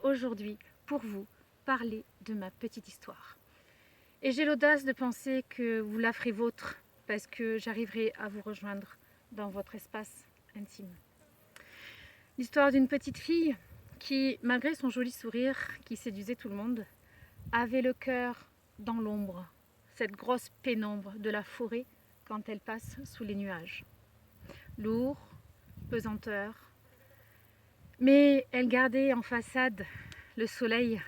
aujourd'hui pour vous parler de ma petite histoire. Et j'ai l'audace de penser que vous la ferez vôtre parce que j'arriverai à vous rejoindre dans votre espace intime. L'histoire d'une petite fille qui, malgré son joli sourire qui séduisait tout le monde, avait le cœur dans l'ombre, cette grosse pénombre de la forêt quand elle passe sous les nuages. Lourd, pesanteur, mais elle gardait en façade le soleil,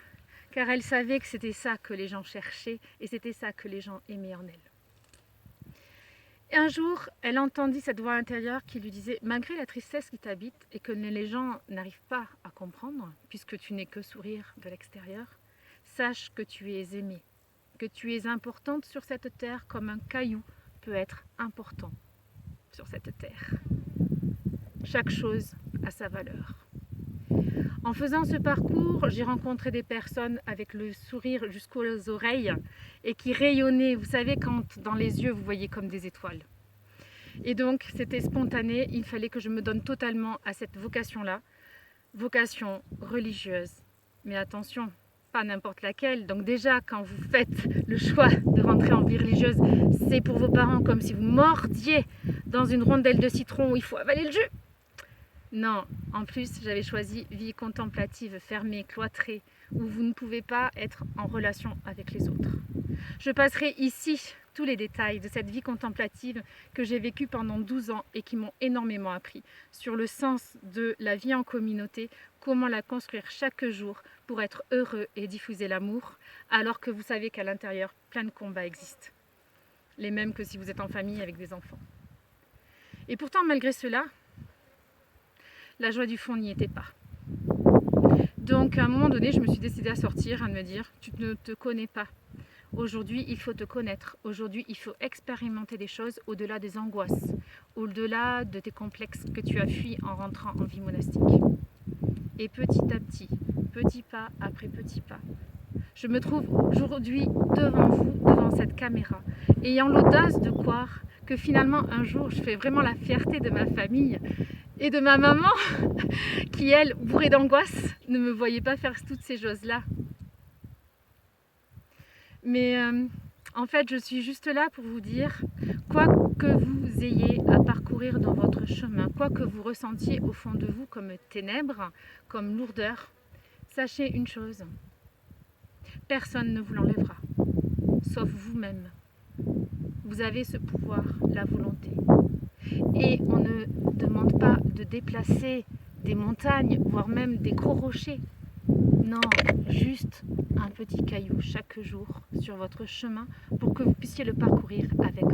car elle savait que c'était ça que les gens cherchaient et c'était ça que les gens aimaient en elle. Et un jour, elle entendit cette voix intérieure qui lui disait « Malgré la tristesse qui t'habite et que les gens n'arrivent pas à comprendre, puisque tu n'es que sourire de l'extérieur, sache que tu es aimée, que tu es importante sur cette terre comme un caillou peut être important sur cette terre. Chaque chose a sa valeur. » En faisant ce parcours, j'ai rencontré des personnes avec le sourire jusqu'aux oreilles et qui rayonnaient, vous savez, quand dans les yeux vous voyez comme des étoiles. Et donc c'était spontané, il fallait que je me donne totalement à cette vocation-là, vocation religieuse. Mais attention, pas n'importe laquelle. Donc déjà, quand vous faites le choix de rentrer en vie religieuse, c'est pour vos parents comme si vous mordiez dans une rondelle de citron où il faut avaler le jus. Non, en plus, j'avais choisi vie contemplative, fermée, cloîtrée, où vous ne pouvez pas être en relation avec les autres. Je passerai ici tous les détails de cette vie contemplative que j'ai vécue pendant 12 ans et qui m'ont énormément appris sur le sens de la vie en communauté, comment la construire chaque jour pour être heureux et diffuser l'amour, alors que vous savez qu'à l'intérieur, plein de combats existent. Les mêmes que si vous êtes en famille avec des enfants. Et pourtant, malgré cela, la joie du fond n'y était pas. Donc à un moment donné, je me suis décidée à sortir, à me dire, tu ne te connais pas. Aujourd'hui, il faut te connaître. Aujourd'hui, il faut expérimenter des choses au-delà des angoisses, au-delà de tes complexes que tu as fui en rentrant en vie monastique. Et petit à petit pas après petit pas, je me trouve aujourd'hui devant vous, devant cette caméra, ayant l'audace de croire que finalement un jour, je fais vraiment la fierté de ma famille et de ma maman qui, elle, bourrée d'angoisse, ne me voyait pas faire toutes ces choses-là. Mais en fait, je suis juste là pour vous dire, quoi que vous ayez à parcourir dans votre chemin, quoi que vous ressentiez au fond de vous comme ténèbres, comme lourdeur, sachez une chose, personne ne vous l'enlèvera, sauf vous-même. Vous avez ce pouvoir, la volonté. Et on ne demande pas de déplacer des montagnes, voire même des gros rochers. Non, juste un petit caillou chaque jour sur votre chemin pour que vous puissiez le parcourir avec